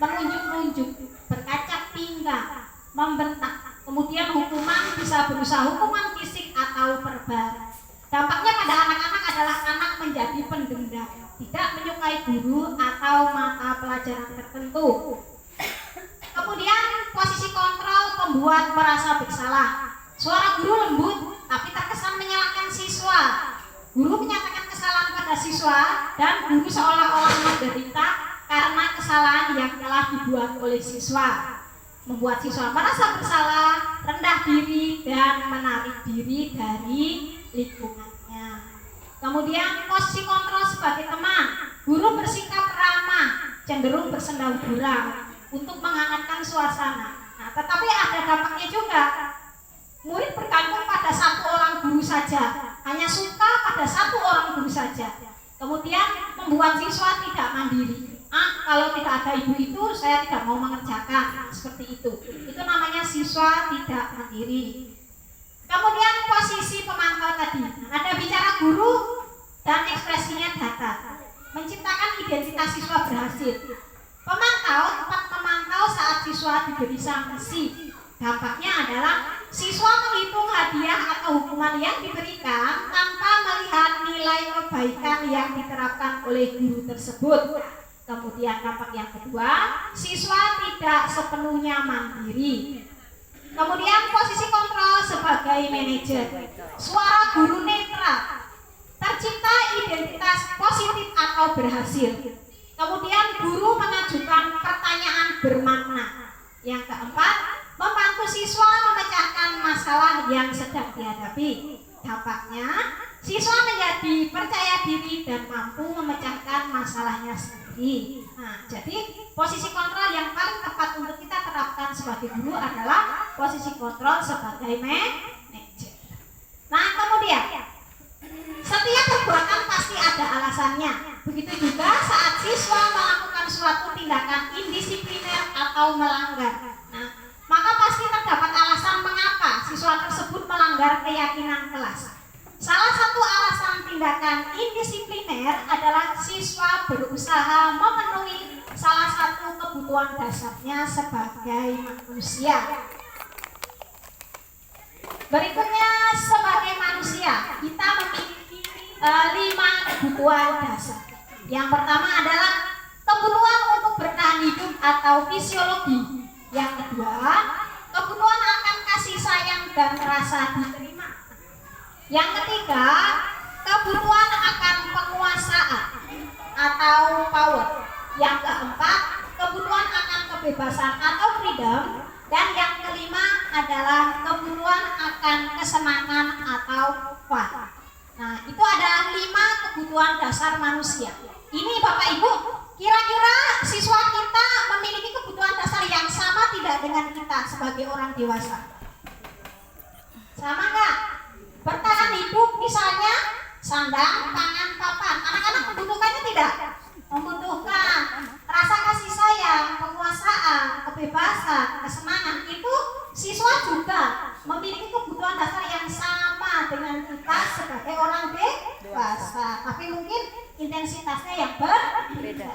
menunjuk-nunjuk, berkacak pinggang, membentak. Kemudian hukuman bisa berusaha hukuman fisik atau verbal. Dampaknya pada anak-anak adalah anak menjadi pendendam, tidak menyukai guru atau mata pelajaran tertentu. Kemudian posisi kontrol membuat merasa bersalah. Suara guru lembut tapi terkesan menyalahkan siswa. Guru menyatakan kesalahan pada siswa dan guru seolah-olah menderita karena kesalahan yang telah dibuat oleh siswa. Membuat siswa merasa bersalah, rendah diri, dan menarik diri dari lingkungannya. Kemudian posisi kontrol sebagai teman. Guru bersikap ramah, cenderung bersenda gurau untuk menghangatkan suasana. Nah, tetapi ada dampaknya juga. Murid bergantung pada satu orang guru saja, hanya suka pada satu orang guru saja. Kemudian membuat siswa tidak mandiri. Kalau tidak ada ibu itu, saya tidak mau mengerjakan. Seperti itu. Itu namanya siswa tidak mandiri. Kemudian posisi pemantau tadi. Ada bicara guru dan ekspresinya datar. Menciptakan identitas siswa berhasil. Pemantau tepat memantau saat siswa diberi sanksi. Dampaknya adalah siswa menghitung hadiah atau hukuman yang diberikan tanpa melihat nilai kebaikan yang diterapkan oleh guru tersebut. Kemudian dampak yang kedua, siswa tidak sepenuhnya mandiri. Kemudian posisi kontrol sebagai manajer. Suara guru netral. Tercipta identitas positif atau berhasil. Kemudian guru mengajukan pertanyaan bermakna. Yang keempat, membantu siswa memecahkan masalah yang sedang dihadapi. Dampaknya, siswa menjadi percaya diri dan mampu memecahkan masalahnya sendiri. Nah, jadi posisi kontrol yang paling tepat untuk kita terapkan sebagai guru adalah posisi kontrol sebagai manajer. Nah, kemudian setiap perbuatan pasti ada alasannya. Begitu juga saat siswa melakukan suatu tindakan indisipliner atau melanggar. Nah, maka pasti terdapat alasan mengapa siswa tersebut melanggar keyakinan kelas. Salah satu alasan tindakan indisipliner adalah siswa berusaha memenuhi salah satu kebutuhan dasarnya sebagai manusia. Berikutnya, sebagai manusia kita memiliki 5 kebutuhan dasar. Yang pertama adalah kebutuhan untuk bertahan hidup atau fisiologi. Yang kedua, kebutuhan akan kasih sayang dan rasa diterima. Yang ketiga, kebutuhan akan penguasaan atau power. Yang keempat, kebutuhan akan kebebasan atau freedom. Dan yang kelima adalah kebutuhan akan kesenangan atau fun. Nah, itu ada 5 kebutuhan dasar manusia. Ini Bapak Ibu, kira-kira siswa kita memiliki kebutuhan dasar yang sama tidak dengan kita sebagai orang dewasa? Sama nggak? Bertahan hidup misalnya, sandang, pangan, papan. Anak-anak membutuhkannya tidak? Membutuhkan. Rasa kasih sayang, penguasaan, kebebasan, kesenangan, itu siswa juga memiliki kebutuhan dasar yang sama dengan kita sebagai orang dewasa, tapi mungkin intensitasnya yang berbeda.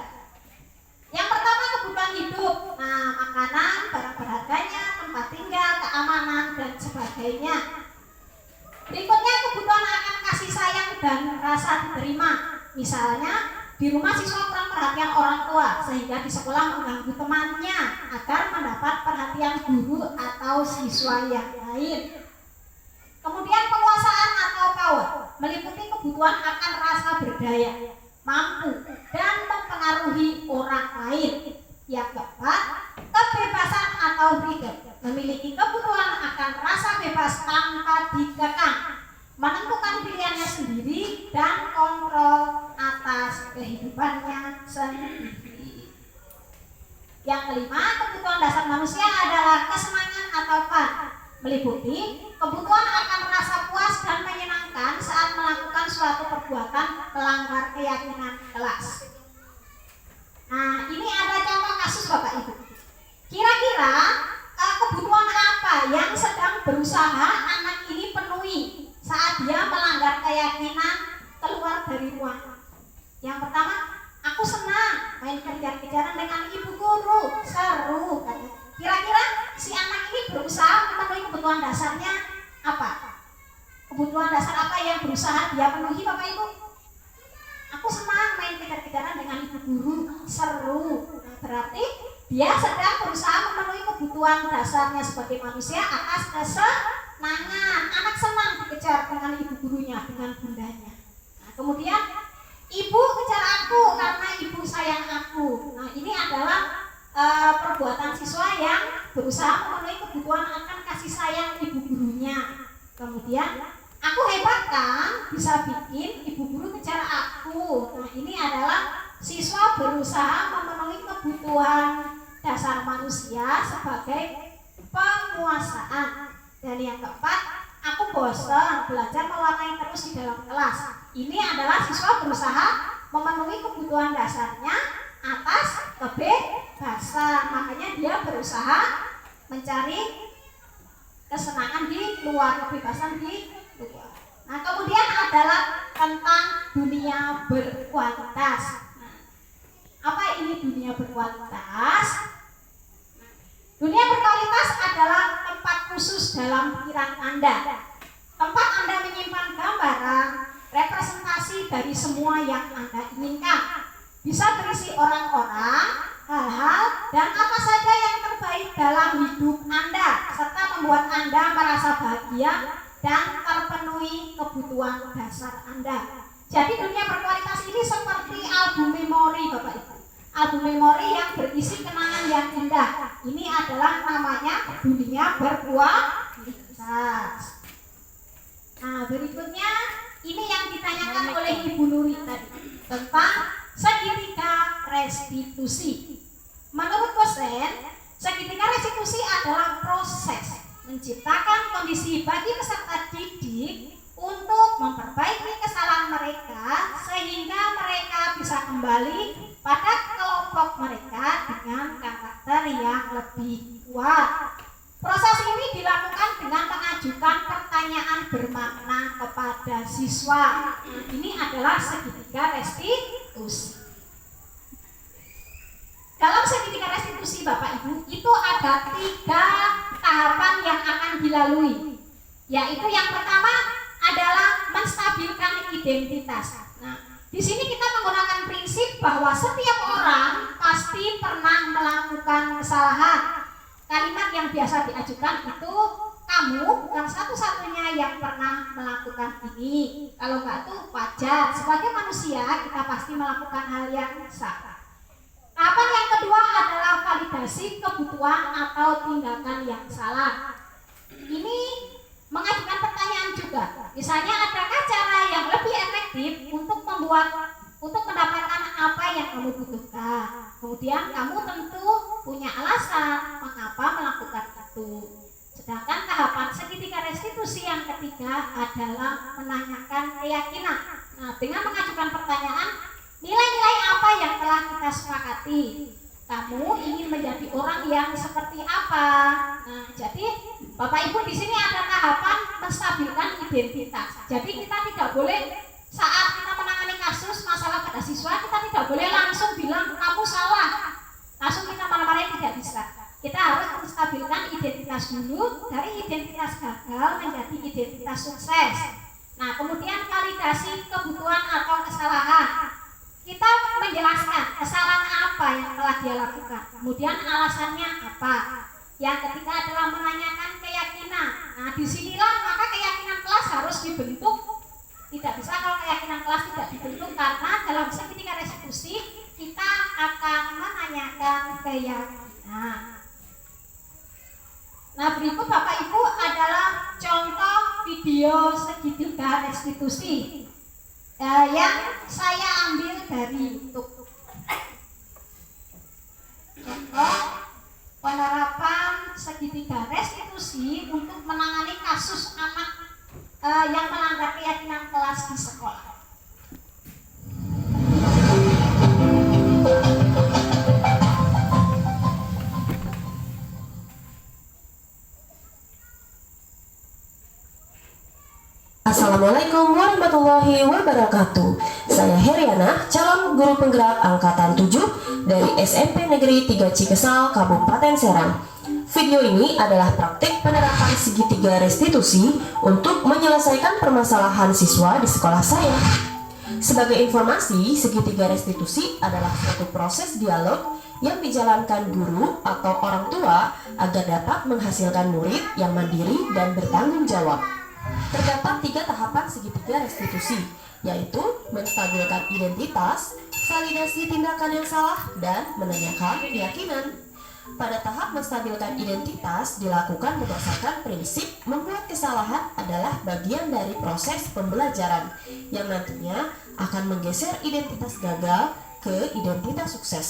Yang pertama, kebutuhan hidup. Nah, makanan, barang berharganya, tempat tinggal, keamanan, dan sebagainya. Berikutnya, kebutuhan akan kasih sayang dan rasa diterima. Misalnya, di rumah siswa kurang perhatian orang tua sehingga di sekolah mengganggu temannya agar mendapat perhatian guru atau siswa yang lain. Kemudian penguasaan atau power meliputi kebutuhan akan rasa berdaya, mampu, dan mempengaruhi orang lain. Yang keempat, kebebasan atau freedom memiliki kebutuhan akan rasa bebas tanpa dikekang, menentukan pilihannya sendiri dan kontrol atas kehidupannya sendiri. Yang kelima, kebutuhan dasar manusia adalah kesenangan atau fun, meliputi kebutuhan akan rasa puas dan menyenangkan saat melakukan suatu perbuatan melanggar keyakinan kelas. Nah, ini ada contoh kasus Bapak Ibu. Kira-kira kebutuhan apa yang sedang berusaha anak ini penuhi saat dia melanggar keyakinan keluar dari ruangan? Yang pertama, aku senang main kejar-kejaran dengan ibu guru, seru katanya. Kira-kira si anak ini berusaha memenuhi kebutuhan dasarnya apa? Kebutuhan dasar apa yang berusaha dia penuhi Bapak Ibu? Aku senang main kejar-kejaran dengan ibu guru, seru. Nah, berarti Dia sedang berusaha memenuhi kebutuhan dasarnya sebagai manusia atas kesenangan. Anak senang dikejar dengan ibu gurunya, dengan bundanya. Nah, kemudian ibu kejar aku karena ibu sayang aku. Nah, ini adalah perbuatan siswa yang berusaha memenuhi kebutuhan akan kasih sayang ibu gurunya. Kemudian, aku hebat kan, bisa bikin ibu guru kejar aku. Nah, ini adalah siswa berusaha memenuhi kebutuhan dasar manusia sebagai penguasaan. Dan yang keempat, aku bosan belajar mewarnai terus di dalam kelas. Ini adalah siswa berusaha memenuhi kebutuhan dasarnya atas kebebasan. Makanya dia berusaha mencari kesenangan di luar, kebebasan di luar. Nah, kemudian adalah tentang dunia berkualitas. Nah, apa ini dunia berkualitas? Dunia berkualitas adalah tempat khusus dalam pikiran Anda. Tempat Anda menyimpan gambaran, representasi dari semua yang Anda inginkan. Bisa berisi orang-orang, hal-hal, dan apa saja yang terbaik dalam hidup Anda, serta membuat Anda merasa bahagia dan terpenuhi kebutuhan dasar Anda. Jadi dunia berkualitas ini seperti album memori, Bapak Ibu. Album memori yang berisi kenangan yang indah. Ini adalah namanya dunia berkualitas. Nah, berikutnya ini yang ditanyakan oleh Ibu Nuri tadi tentang segitiga restitusi. Menurut dosen, segitiga restitusi adalah proses menciptakan kondisi bagi peserta didik untuk memperbaiki kesalahan mereka sehingga mereka bisa kembali pada kelompok mereka dengan karakter yang lebih kuat. Proses ini dilakukan dengan mengajukan pertanyaan bermakna kepada siswa. Ini adalah segitiga restitusi. Dalam segitiga restitusi Bapak Ibu itu ada 3 tahapan yang akan dilalui. Yaitu yang pertama adalah menstabilkan identitas. Nah, di sini kita menggunakan prinsip bahwa setiap orang pasti pernah melakukan kesalahan. Kalimat yang biasa diajukan itu, kamu bukan satu-satunya yang pernah melakukan ini. Kalau enggak itu wajar. Sebagai manusia kita pasti melakukan hal yang salah. Tahapan yang kedua adalah validasi kebutuhan atau tindakan yang salah. Ini mengajukan pertanyaan juga. Misalnya, adakah cara yang lebih efektif untuk mendapatkan apa yang kamu butuhkan? Kemudian kamu tentu punya alasan mengapa melakukan itu. Sedangkan tahapan segitiga restitusi yang ketiga adalah menanyakan keyakinan. Nah, dengan mengajukan pertanyaan, nilai-nilai apa yang telah kita sepakati? Kamu ingin menjadi orang yang seperti apa? Nah, jadi Bapak Ibu di sini ada tahapan menstabilkan identitas. Jadi kita tidak boleh saat kita menangani kasus masalah pada siswa, kita tidak boleh langsung bilang kamu salah. Langsung kita marah-marahin, tidak bisa. Kita harus menstabilkan identitas dulu, dari identitas gagal menjadi identitas sukses. Nah, kemudian validasi kebutuhan atau kesalahan. Kita menjelaskan kesalahan apa yang telah dia lakukan, kemudian alasannya apa. Yang ketiga adalah menanyakan keyakinan. Nah, disinilah maka keyakinan kelas harus dibentuk. Tidak bisa kalau keyakinan kelas tidak dibentuk, karena dalam segitiga restitusi kita akan menanyakan keyakinan. Nah, berikut Bapak Ibu adalah contoh video segitiga restitusi yang saya ambil dari YouTube. Contoh penerapan segitiga restitusi untuk menangani kasus anak yang melanggar keyakinan kelas di sekolah. Assalamualaikum warahmatullahi wabarakatuh. Saya Heriana, calon guru penggerak angkatan 7 dari SMP Negeri 3 Cikesal, Kabupaten Serang. Video ini adalah praktik penerapan segitiga restitusi untuk menyelesaikan permasalahan siswa di sekolah saya. Sebagai informasi, segitiga restitusi adalah suatu proses dialog yang dijalankan guru atau orang tua agar dapat menghasilkan murid yang mandiri dan bertanggung jawab. Terdapat 3 tahapan segitiga restitusi, yaitu menstabilkan identitas, validasi tindakan yang salah, dan menanyakan keyakinan. Pada tahap menstabilkan identitas dilakukan berdasarkan prinsip membuat kesalahan adalah bagian dari proses pembelajaran yang nantinya akan menggeser identitas gagal ke identitas sukses.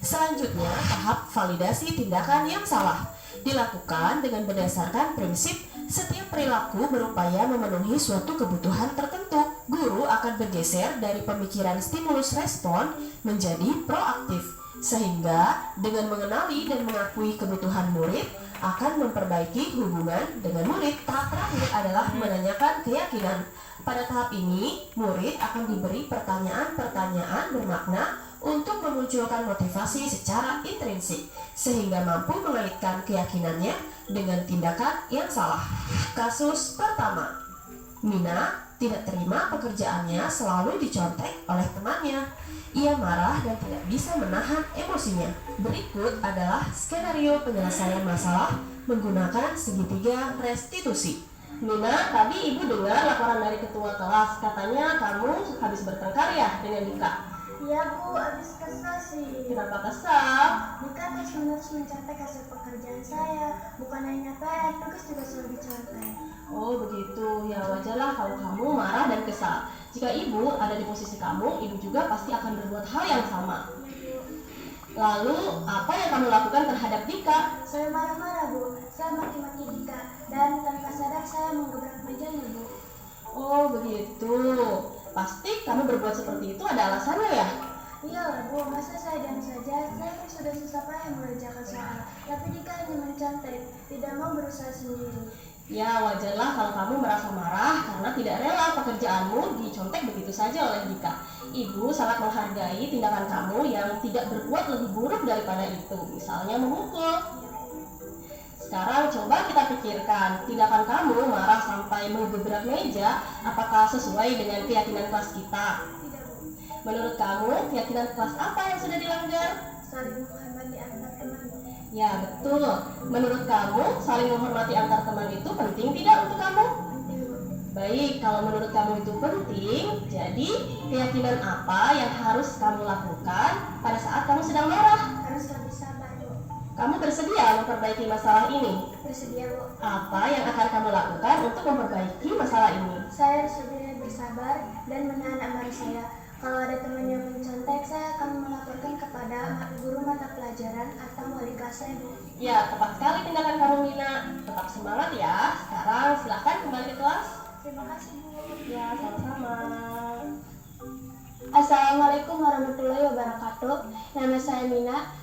Selanjutnya, tahap validasi tindakan yang salah dilakukan dengan berdasarkan prinsip setiap perilaku berupaya memenuhi suatu kebutuhan tertentu. Guru akan bergeser dari pemikiran stimulus respon menjadi proaktif, sehingga dengan mengenali dan mengakui kebutuhan murid akan memperbaiki hubungan dengan murid. Tahap terakhir adalah menanyakan keyakinan. Pada tahap ini, murid akan diberi pertanyaan-pertanyaan bermakna untuk memunculkan motivasi secara intrinsik, sehingga mampu mengaitkan keyakinannya dengan tindakan yang salah. Kasus pertama, Mina tidak terima pekerjaannya selalu dicontek oleh temannya. Ia marah dan tidak bisa menahan emosinya. Berikut adalah skenario penyelesaian masalah menggunakan segitiga restitusi. Mina, tadi ibu dengar laporan dari ketua kelas, katanya kamu habis bertengkar ya dengan Dika? Iya Bu, habis kesal sih. Kenapa kesal? Dika terus-menerus mencontek hasil pekerjaan saya. Bukan hanya PR, tugas juga selalu dicontek. Oh begitu, ya wajarlah kalau kamu marah dan kesal. Jika ibu ada di posisi kamu, ibu juga pasti akan berbuat hal yang sama. Lalu, apa yang kamu lakukan terhadap Dika? Saya marah-marah Bu, saya maki-maki Dika. Dan tanpa sadar saya menggebrak mejanya Bu. Oh begitu, pasti kamu berbuat seperti itu ada alasannya ya? Iyalah Bu, masa saya diam saja? Saya kan sudah susah payah mengerjakan soal. Tapi Dika hanya mencontek, tidak mau berusaha sendiri. Ya wajarlah kalau kamu merasa marah karena tidak rela pekerjaanmu dicontek begitu saja oleh Dika. Ibu sangat menghargai tindakan kamu yang tidak berbuat lebih buruk daripada itu, misalnya memukul. Sekarang coba kita pikirkan, tindakan kamu marah sampai menggebrak meja, apakah sesuai dengan keyakinan kelas kita? Tidak Bu, Menurut kamu, keyakinan kelas apa yang sudah dilanggar? saling menghormati antar teman. Ya betul, menurut kamu saling menghormati antar teman itu penting tidak untuk kamu? Penting Bu. Baik, kalau menurut kamu itu penting, jadi keyakinan apa yang harus kamu lakukan pada saat kamu sedang marah? Harus lebih sabar Bu. Kamu bersedia memperbaiki masalah ini? Bersedia Bu. Apa yang akan kamu lakukan untuk memperbaiki masalah ini? Saya harus lebih bersabar dan menahan amarah saya. Kalau ada teman yang mencontek, saya akan melaporkan kepada guru mata pelajaran atau wali kelas saya, Bu. Ya, tepat sekali tindakan kamu, Mina. Tetap semangat ya. Sekarang silakan kembali ke kelas. Terima kasih, Bu. Ya, sama-sama. Assalamualaikum warahmatullahi wabarakatuh. Nama saya Mina.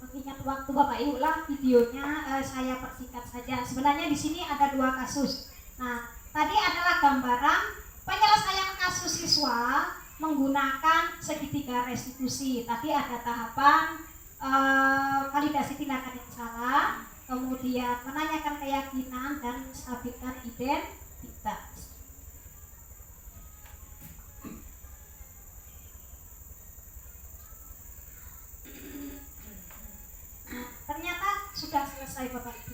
Mengingat waktu Bapak Ibu lah videonya saya persingkat saja. Sebenarnya di sini ada 2 kasus. Nah, tadi adalah gambaran penyelesaian kasus siswa menggunakan segitiga restitusi. Tadi ada tahapan validasi tindakan yang salah, kemudian menanyakan keyakinan dan menstabilkan identitas. Ternyata sudah selesai Bapak Ibu.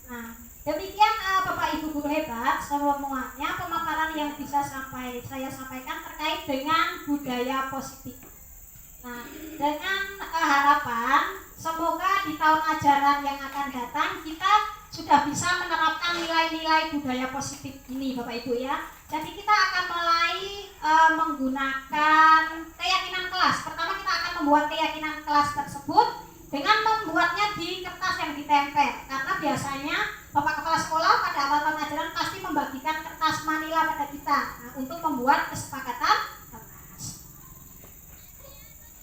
Nah, demikian Bapak Ibu guru hebat, semuanya pemaparan yang bisa saya sampaikan terkait dengan budaya positif. Nah, dengan harapan semoga di tahun ajaran yang akan datang kita sudah bisa menerapkan nilai-nilai budaya positif ini Bapak Ibu ya. Jadi kita akan mulai menggunakan keyakinan kelas. Pertama kita akan membuat keyakinan kelas tersebut dengan membuatnya di kertas yang ditempel, karena biasanya Bapak Kepala Sekolah pada awal tahun ajaran pasti membagikan kertas manila pada kita untuk membuat kesepakatan kelas.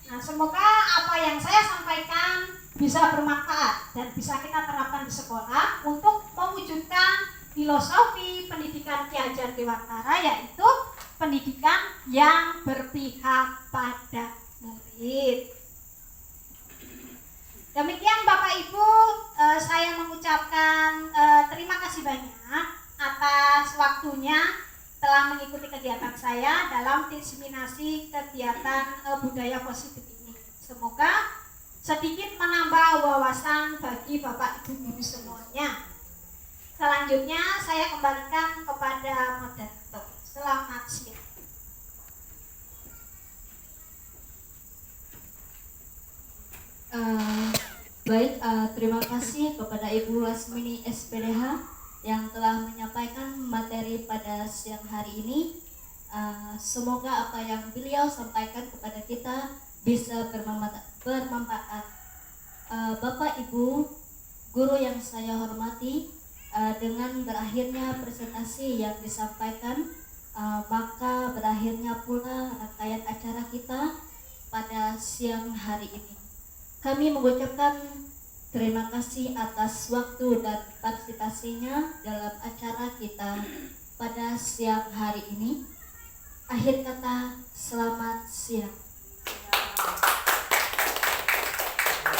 Nah, semoga apa yang saya sampaikan bisa bermanfaat dan bisa kita terapkan di sekolah untuk mewujudkan filosofi pendidikan Ki Hajar Dewantara, yaitu pendidikan yang berpihak pada murid. Demikian Bapak Ibu, saya mengucapkan terima kasih banyak atas waktunya telah mengikuti kegiatan saya dalam diseminasi kegiatan budaya positif ini. Semoga sedikit menambah wawasan bagi Bapak Ibu guru semuanya. Selanjutnya saya kembalikan kepada moderator. Selamat siang. Baik, terima kasih kepada Ibu Lasmini SPDH yang telah menyampaikan materi pada siang hari ini. Semoga apa yang beliau sampaikan kepada kita bisa bermanfaat. Bapak Ibu guru yang saya hormati, dengan berakhirnya presentasi yang disampaikan, maka berakhirnya pula rangkaian acara kita pada siang hari ini. Kami mengucapkan terima kasih atas waktu dan partisipasinya dalam acara kita pada siang hari ini. Akhir kata, selamat siang.